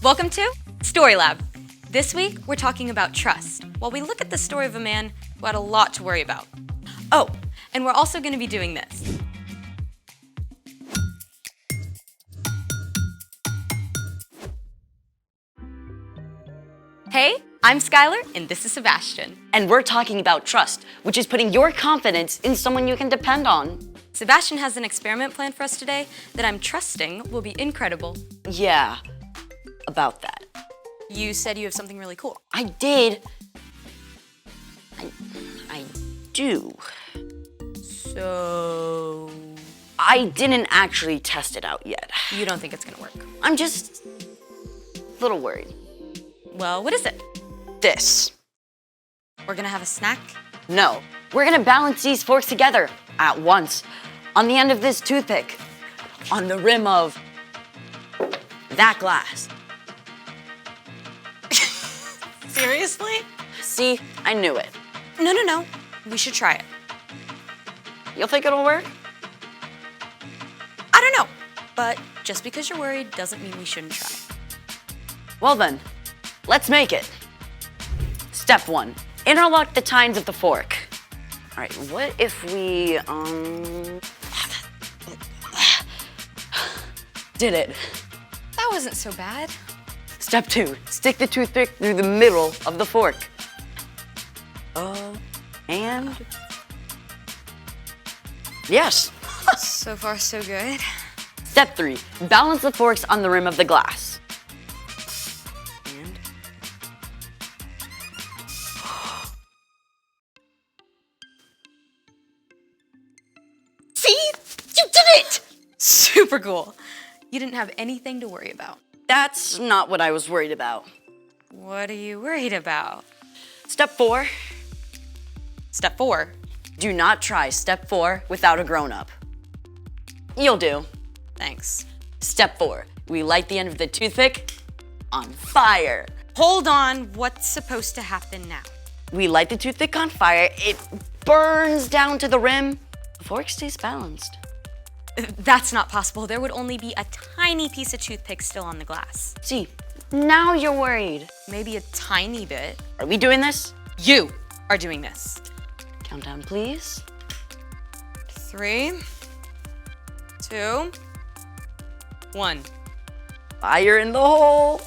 Welcome to Story Lab. This week, we're talking about trust, while we look at the story of a man who had a lot to worry about. Oh, and we're also going to be doing this. Hey, I'm Skylar, and this is Sebastian. And we're talking about trust, which is putting your confidence in someone you can depend on. Sebastian has an experiment planned for us today that I'm trusting will be incredible. Yeah, about that. You said you have something really cool. I did. I do. So... I didn't actually test it out yet. you don't think it's gonna work? I'm just a little worried. Well, what is it? This. We're gonna have a snack? No, we're gonna balance these forks together at once on the end of this toothpick, on the rim of that glass. Seriously? See, I knew it. No. We should try it. You'll think it'll work? I don't know, but just because you're worried doesn't mean we shouldn't try. Well then, let's make it. Step 1, interlock the tines of the fork. All right, what if we, did it. That wasn't so bad. Step 2, stick the toothpick through the middle of the fork. And yes. So far, so good. Step 3, balance the forks on the rim of the glass. And See? You did it! Super cool. You didn't have anything to worry about. that's not what I was worried about. What are you worried about? Step 4, Step 4. do not try step 4 without a grown-up. You'll do. Thanks. Step 4, we light the end of the toothpick on fire. Hold on, what's supposed to happen now? We light the toothpick on fire, it burns down to the rim, the fork stays balanced. That's not possible. There would only be a tiny piece of toothpick still on the glass. See, now you're worried. Maybe a tiny bit. Are we doing this? You are doing this. Countdown, please. 3, 2, 1. Fire in the hole.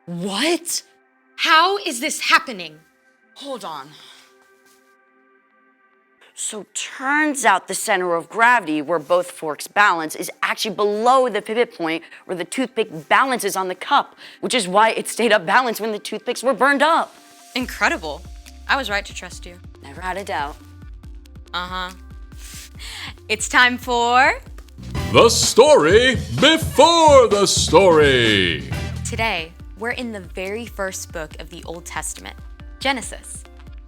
What? How is this happening? Hold on. So turns out the center of gravity where both forks balance is actually below the pivot point where the toothpick balances on the cup, which is why it stayed up balanced when the toothpicks were burned up. Incredible. I was right to trust you. Never had a doubt. Uh-huh. It's time for... The story before the story. Today, we're in the very first book of the Old Testament, Genesis.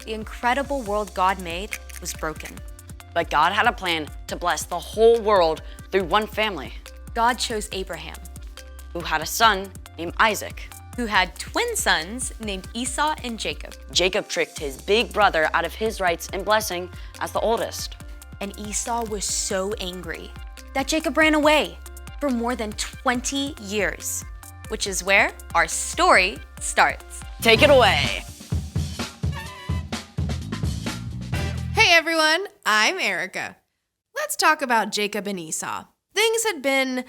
The incredible world God made was broken. But God had a plan to bless the whole world through one family, God chose Abraham, who had a son named Isaac. who had twin sons named Esau and Jacob. Jacob tricked his big brother out of his rights and blessing as the oldest. And Esau was so angry that Jacob ran away for more than 20 years, which is where our story starts. Take it away. Hey everyone, I'm Erica. Let's talk about Jacob and Esau. Things had been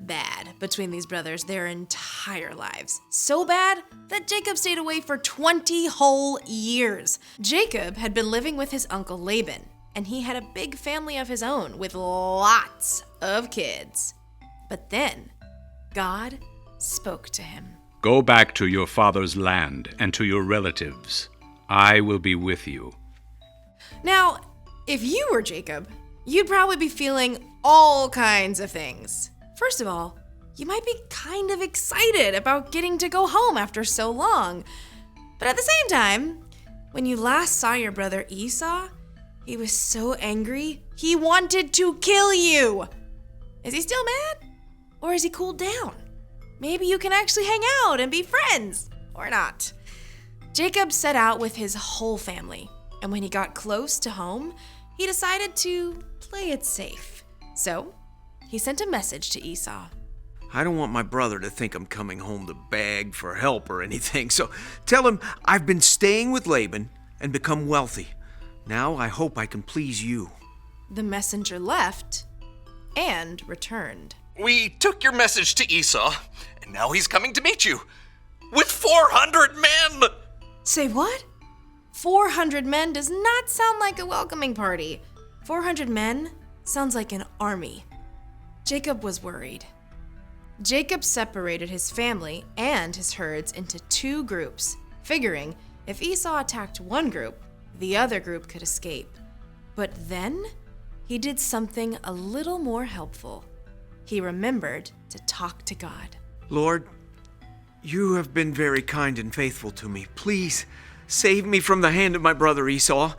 bad between these brothers their entire lives. So bad that Jacob stayed away for 20 whole years. Jacob had been living with his uncle Laban, and he had a big family of his own with lots of kids. But then, God spoke to him. Go back to your father's land and to your relatives. I will be with you. Now, if you were Jacob, you'd probably be feeling all kinds of things. First of all, you might be kind of excited about getting to go home after so long. But at the same time, when you last saw your brother Esau, he was so angry, he wanted to kill you. Is he still mad? Or has he cooled down? Maybe you can actually hang out and be friends, or not. Jacob set out with his whole family, and when he got close to home, he decided to play it safe. So, he sent a message to Esau. I don't want my brother to think I'm coming home to beg for help or anything, so tell him I've been staying with Laban and become wealthy. Now I hope I can please you. The messenger left and returned. We took your message to Esau, and now he's coming to meet you. With 400 men! Say what? 400 men does not sound like a welcoming party. 400 men sounds like an army. Jacob was worried. Jacob separated his family and his herds into 2 groups, figuring if Esau attacked one group, the other group could escape. But then he did something a little more helpful. He remembered to talk to God. Lord, you have been very kind and faithful to me. Please save me from the hand of my brother Esau.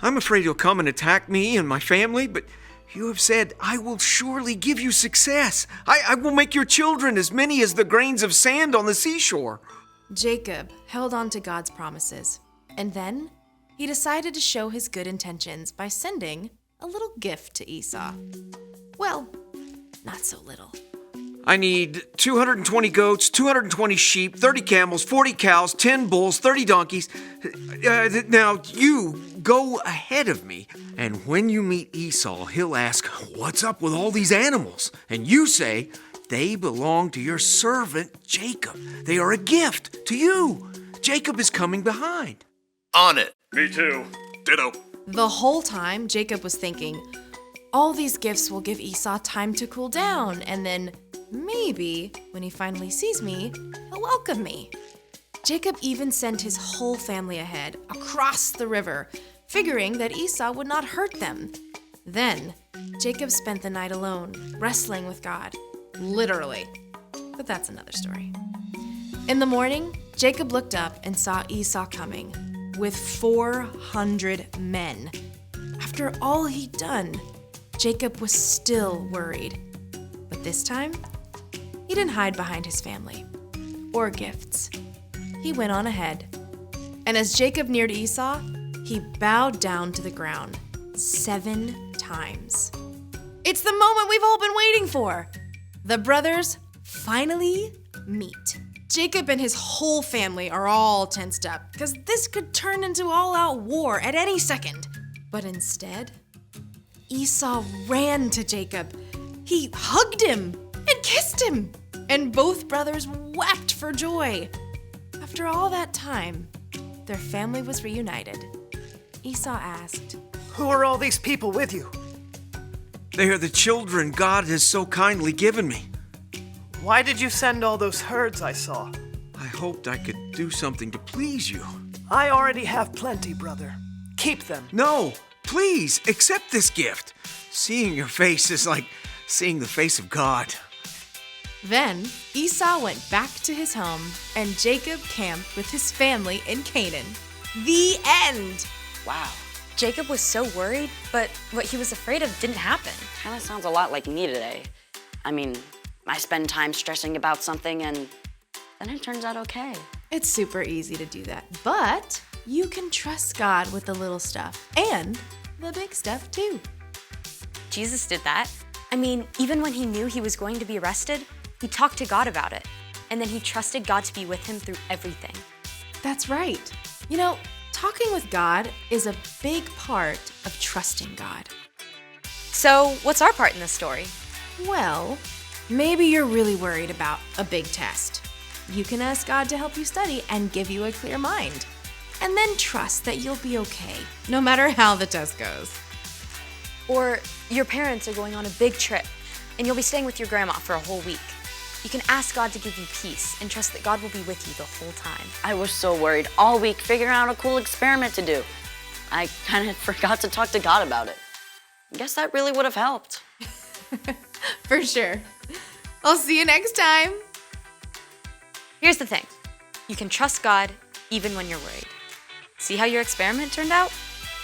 I'm afraid he'll come and attack me and my family, but you have said, I will surely give you success. I will make your children as many as the grains of sand on the seashore. Jacob held on to God's promises, and then he decided to show his good intentions by sending a little gift to Esau. Well, not so little. I need 220 goats, 220 sheep, 30 camels, 40 cows, 10 bulls, 30 donkeys. Now you go ahead of me, and when you meet Esau, he'll ask, what's up with all these animals? And you say, they belong to your servant Jacob. They are a gift to you. Jacob is coming behind. On it. Me too. Ditto. The whole time, Jacob was thinking, all these gifts will give Esau time to cool down, and then maybe when he finally sees me, he'll welcome me. Jacob even sent his whole family ahead, across the river, figuring that Esau would not hurt them. Then, Jacob spent the night alone, wrestling with God. Literally. But that's another story. In the morning, Jacob looked up and saw Esau coming, with 400 men. After all he'd done, Jacob was still worried. But this time, he didn't hide behind his family or gifts. He went on ahead. And as Jacob neared Esau, he bowed down to the ground 7 times. It's the moment we've all been waiting for. The brothers finally meet. Jacob and his whole family are all tensed up because this could turn into all-out war at any second. But instead, Esau ran to Jacob. He hugged him and kissed him, and both brothers wept for joy. After all that time, their family was reunited. Esau asked, Who are all these people with you? They are the children God has so kindly given me. Why did you send all those herds I saw? I hoped I could do something to please you. I already have plenty, brother. Keep them. No, please, accept this gift. Seeing your face is like seeing the face of God. Then Esau went back to his home, and Jacob camped with his family in Canaan. The end! Wow. Jacob was so worried, but what he was afraid of didn't happen. Kind of sounds a lot like me today. I mean, I spend time stressing about something and then it turns out okay. It's super easy to do that, but you can trust God with the little stuff and the big stuff too. Jesus did that. I mean, even when he knew he was going to be arrested, he talked to God about it. And then he trusted God to be with him through everything. That's right. You know, talking with God is a big part of trusting God. So, what's our part in this story? Well, maybe you're really worried about a big test. You can ask God to help you study and give you a clear mind. And then trust that you'll be okay, no matter how the test goes. Or your parents are going on a big trip, and you'll be staying with your grandma for a whole week. You can ask God to give you peace and trust that God will be with you the whole time. I was so worried all week figuring out a cool experiment to do. I kind of forgot to talk to God about it. Guess that really would have helped. For sure. I'll see you next time. Here's the thing. You can trust God even when you're worried. See how your experiment turned out?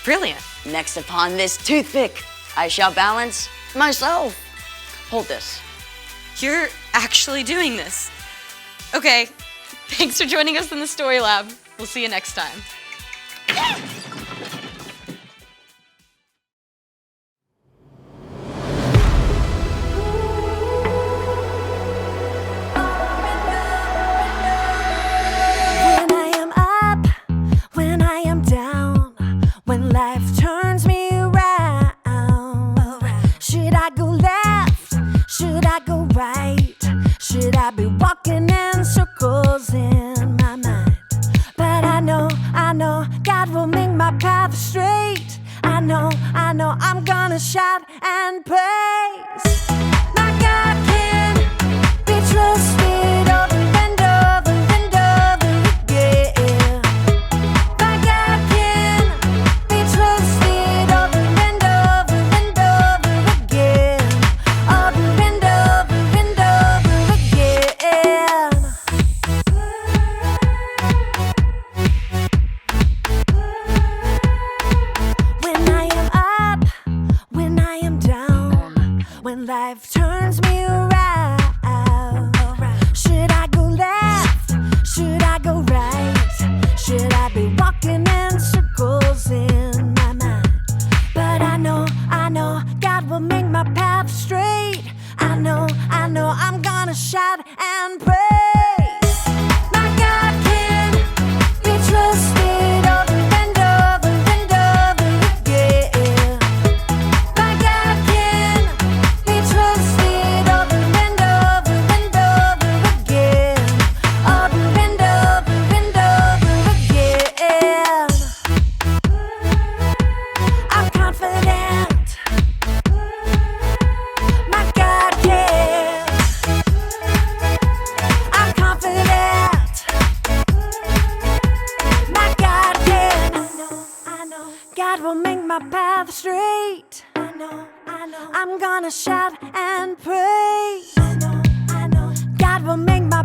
Brilliant. Next upon this toothpick, I shall balance myself. Hold this. You're actually doing this. Okay, thanks for joining us in the Story Lab. We'll see you next time. I be walking in circles in my mind? But I know God will make my path straight. I know I'm gonna shout and praise. My God can be trusted over and over and over again. My God can be trusted over and over and over again. Over and over and over again. When I am up, when I am down, when life turns me around, should I go left? Should I go right? Should I be walking in circles in my mind? But I know God will make my path straight. I know I'm gonna shout and praise. My God can be trusted over and over and over again. My God can be trusted over and over and over again. Over and over and over again. I'm confident. My God can. I'm confident. My God can. I know God will make my path straight. I know I'm gonna shout and praise. I know God will make my